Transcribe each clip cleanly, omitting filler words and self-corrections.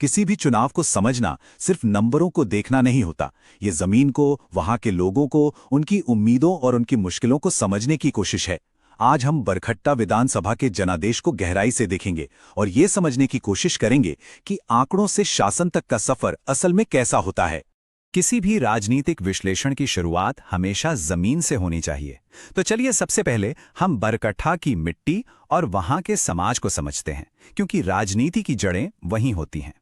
किसी भी चुनाव को समझना सिर्फ नंबरों को देखना नहीं होता। ये जमीन को, वहां के लोगों को, उनकी उम्मीदों और उनकी मुश्किलों को समझने की कोशिश है। आज हम बरखट्टा विधानसभा के जनादेश को गहराई से देखेंगे और ये समझने की कोशिश करेंगे कि आंकड़ों से शासन तक का सफर असल में कैसा होता है। किसी भी राजनीतिक विश्लेषण की शुरुआत हमेशा जमीन से होनी चाहिए। तो चलिए सबसे पहले हम बरकट्टा की मिट्टी और वहां के समाज को समझते हैं, क्योंकि राजनीति की जड़ें वहीं होती हैं।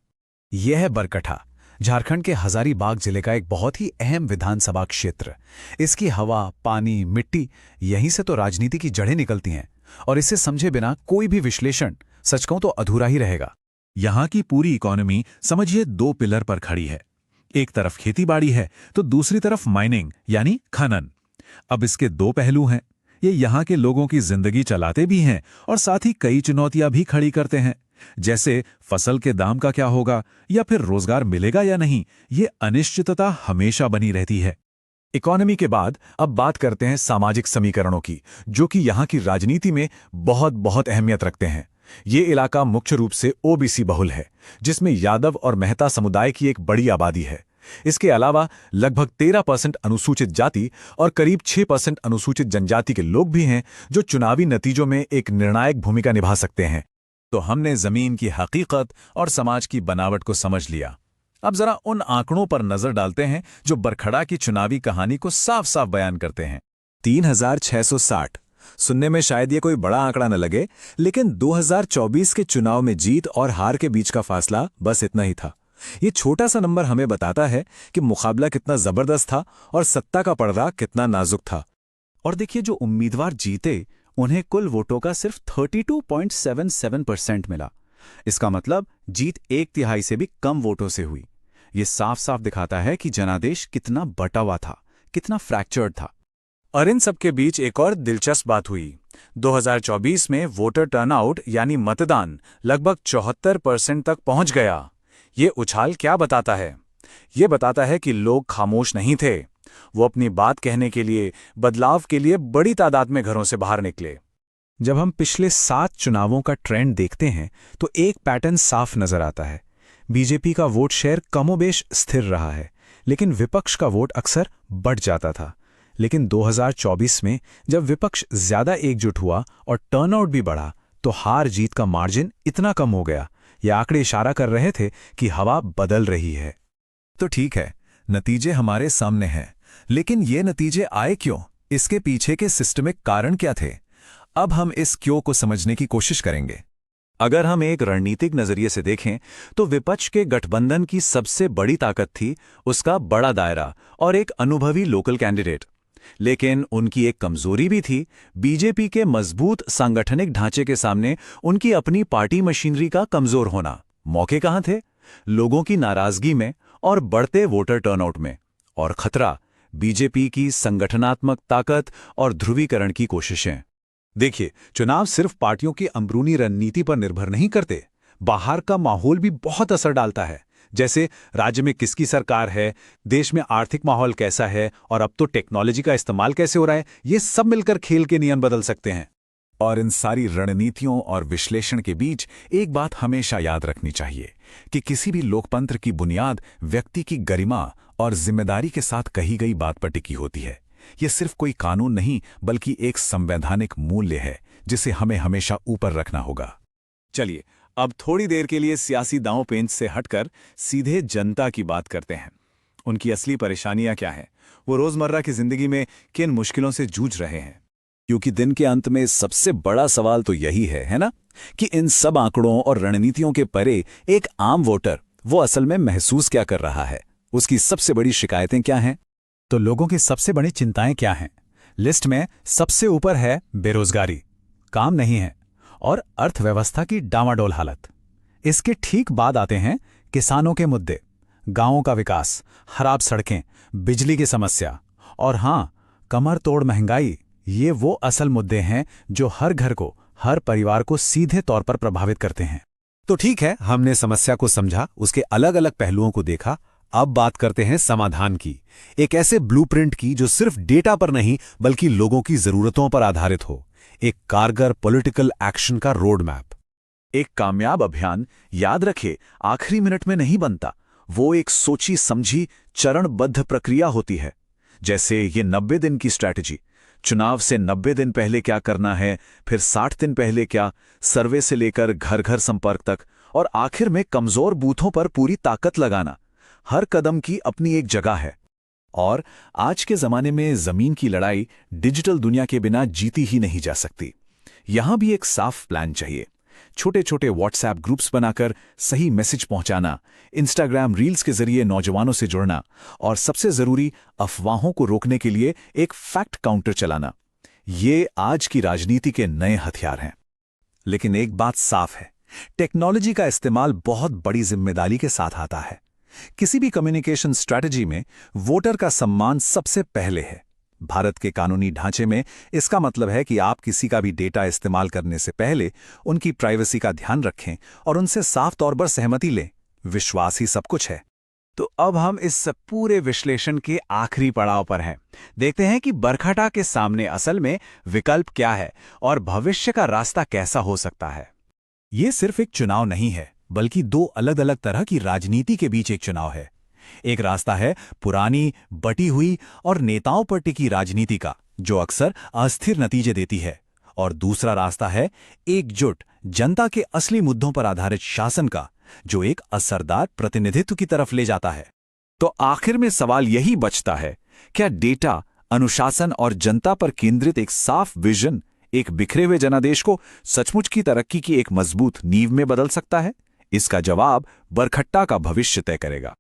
यह है बरकट्टा, झारखंड के हजारीबाग जिले का एक बहुत ही अहम विधानसभा क्षेत्र। इसकी हवा, पानी, मिट्टी, यहीं से तो राजनीति की जड़ें निकलती हैं और इसे समझे बिना कोई भी विश्लेषण सच कहूं तो अधूरा ही रहेगा। यहाँ की पूरी इकोनॉमी समझिए दो पिलर पर खड़ी है। एक तरफ खेतीबाड़ी है तो दूसरी तरफ माइनिंग यानी खनन। अब इसके दो पहलू हैं। ये यहाँ के लोगों की जिंदगी चलाते भी हैं और साथ ही कई चुनौतियां भी खड़ी करते हैं, जैसे फसल के दाम का क्या होगा या फिर रोजगार मिलेगा या नहीं। ये अनिश्चितता हमेशा बनी रहती है। इकोनॉमी के बाद अब बात करते हैं सामाजिक समीकरणों की, जो कि यहाँ की राजनीति में बहुत बहुत अहमियत रखते हैं। ये इलाका मुख्य रूप से ओबीसी बहुल है, जिसमें यादव और मेहता समुदाय की एक बड़ी आबादी है। इसके अलावा लगभग 13% अनुसूचित जाति और करीब 6% अनुसूचित जनजाति के लोग भी हैं, जो चुनावी नतीजों में एक निर्णायक भूमिका निभा सकते हैं। तो हमने जमीन की हकीकत और समाज की बनावट को समझ लिया। अब जरा उन आंकड़ों पर नजर डालते हैं जो बरखड़ा की चुनावी कहानी को साफ साफ बयान करते हैं। 3660। सुनने में शायद ये कोई बड़ा आंकड़ा न लगे, लेकिन 2024 के चुनाव में जीत और हार के बीच का फासला बस इतना ही था। ये छोटा सा नंबर हमें बताता है कि मुकाबला कितना जबरदस्त था और सत्ता का पर्दा कितना नाजुक था। और देखिए, जो उम्मीदवार जीते उन्हें कुल वोटों का सिर्फ 32.77% मिला। इसका मतलब जीत 1/3 से भी कम वोटों से हुई। ये साफ साफ दिखाता है कि जनादेश कितना बटा हुआ था, कितना फ्रैक्चर्ड था। और इन सबके बीच एक और दिलचस्प बात हुई। 2024 में वोटर टर्नआउट यानी मतदान लगभग 74% तक पहुंच गया। ये उछाल क्या बताता है? ये बताता है कि लोग खामोश नहीं थे। वो अपनी बात कहने के लिए, बदलाव के लिए बड़ी तादाद में घरों से बाहर निकले। जब हम पिछले 7 चुनावों का ट्रेंड देखते हैं तो एक पैटर्न साफ नजर आता है। बीजेपी का वोट शेयर कमोबेश स्थिर रहा है, लेकिन विपक्ष का वोट अक्सर बढ़ जाता था। लेकिन 2024 में जब विपक्ष ज्यादा एकजुट हुआ और टर्नआउट भी बढ़ा, तो हार जीत का मार्जिन इतना कम हो गया। ये आंकड़े इशारा कर रहे थे कि हवा बदल रही है। तो ठीक है, नतीजे हमारे सामने हैं, लेकिन ये नतीजे आए क्यों? इसके पीछे के सिस्टमिक कारण क्या थे? अब हम इस क्यों को समझने की कोशिश करेंगे। अगर हम एक रणनीतिक नजरिए से देखें तो विपक्ष के गठबंधन की सबसे बड़ी ताकत थी उसका बड़ा दायरा और एक अनुभवी लोकल कैंडिडेट। लेकिन उनकी एक कमजोरी भी थी, बीजेपी के मजबूत सांगठनिक ढांचे के सामने उनकी अपनी पार्टी मशीनरी का कमजोर होना। मौके कहां थे? लोगों की नाराजगी में और बढ़ते वोटर टर्नआउट में। और खतरा बीजेपी की संगठनात्मक ताकत और ध्रुवीकरण की कोशिशें। देखिए, चुनाव सिर्फ पार्टियों की अंदरूनी रणनीति पर निर्भर नहीं करते, बाहर का माहौल भी बहुत असर डालता है। जैसे राज्य में किसकी सरकार है, देश में आर्थिक माहौल कैसा है और अब तो टेक्नोलॉजी का इस्तेमाल कैसे हो रहा है, ये सब मिलकर खेल के नियम बदल सकते हैं। और इन सारी रणनीतियों और विश्लेषण के बीच एक बात हमेशा याद रखनी चाहिए कि किसी भी लोकतंत्र की बुनियाद व्यक्ति की गरिमा और जिम्मेदारी के साथ कही गई बात पर टिकी होती है। यह सिर्फ कोई कानून नहीं, बल्कि एक संवैधानिक मूल्य है जिसे हमें हमेशा ऊपर रखना होगा। चलिए, अब थोड़ी देर के लिए सियासी दांव पेंच से हटकर सीधे जनता की बात करते हैं। उनकी असली परेशानियां क्या हैं? वो रोजमर्रा की जिंदगी में किन मुश्किलों से जूझ रहे हैं? क्योंकि दिन के अंत में सबसे बड़ा सवाल तो यही है ना, कि इन सब आंकड़ों और रणनीतियों के परे एक आम वोटर वो असल में महसूस क्या कर रहा है, उसकी सबसे बड़ी शिकायतें क्या हैं? तो लोगों की सबसे बड़ी चिंताएं क्या हैं? लिस्ट में सबसे ऊपर है बेरोजगारी, काम नहीं है और अर्थव्यवस्था की डामाडोल हालत। इसके ठीक बाद आते हैं किसानों के मुद्दे, गांवों का विकास, खराब सड़कें, बिजली की समस्या और हां, कमर तोड़ महंगाई। ये वो असल मुद्दे हैं जो हर घर को, हर परिवार को सीधे तौर पर प्रभावित करते हैं। तो ठीक है, हमने समस्या को समझा, उसके अलग अलग पहलुओं को देखा। अब बात करते हैं समाधान की, एक ऐसे ब्लूप्रिंट की जो सिर्फ डेटा पर नहीं बल्कि लोगों की जरूरतों पर आधारित हो, एक कारगर पॉलिटिकल एक्शन का रोड मैप। एक कामयाब अभियान, याद रखे, आखिरी मिनट में नहीं बनता। वो एक सोची समझी चरणबद्ध प्रक्रिया होती है। जैसे ये 90 दिन की स्ट्रैटेजी, चुनाव से 90 दिन पहले क्या करना है, फिर 60 दिन पहले क्या, सर्वे से लेकर घर घर संपर्क तक, और आखिर में कमजोर बूथों पर पूरी ताकत लगाना। हर कदम की अपनी एक जगह है। और आज के जमाने में जमीन की लड़ाई डिजिटल दुनिया के बिना जीती ही नहीं जा सकती। यहां भी एक साफ प्लान चाहिए। छोटे छोटे व्हाट्सएप ग्रुप्स बनाकर सही मैसेज पहुंचाना, इंस्टाग्राम रील्स के जरिए नौजवानों से जुड़ना, और सबसे जरूरी, अफवाहों को रोकने के लिए एक फैक्ट काउंटर चलाना। ये आज की राजनीति के नए हथियार हैं। लेकिन एक बात साफ है, टेक्नोलॉजी का इस्तेमाल बहुत बड़ी जिम्मेदारी के साथ आता है। किसी भी कम्युनिकेशन स्ट्रैटेजी में वोटर का सम्मान सबसे पहले है। भारत के कानूनी ढांचे में इसका मतलब है कि आप किसी का भी डेटा इस्तेमाल करने से पहले उनकी प्राइवेसी का ध्यान रखें और उनसे साफ तौर पर सहमति लें। विश्वास ही सब कुछ है। तो अब हम इस पूरे विश्लेषण के आखिरी पड़ाव पर हैं। देखते हैं कि बरखटा के सामने असल में विकल्प क्या है और भविष्य का रास्ता कैसा हो सकता है। ये सिर्फ एक चुनाव नहीं है, बल्कि दो अलग अलग तरह की राजनीति के बीच एक चुनाव है। एक रास्ता है पुरानी, बटी हुई और नेताओं पर टिकी राजनीति का, जो अक्सर अस्थिर नतीजे देती है, और दूसरा रास्ता है एकजुट, जनता के असली मुद्दों पर आधारित शासन का, जो एक असरदार प्रतिनिधित्व की तरफ ले जाता है। तो आखिर में सवाल यही बचता है, क्या डेटा, अनुशासन और जनता पर केंद्रित एक साफ विजन एक बिखरे हुए जनादेश को सचमुच की तरक्की की एक मजबूत नींव में बदल सकता है? इसका जवाब बरखट्टा का भविष्य तय करेगा।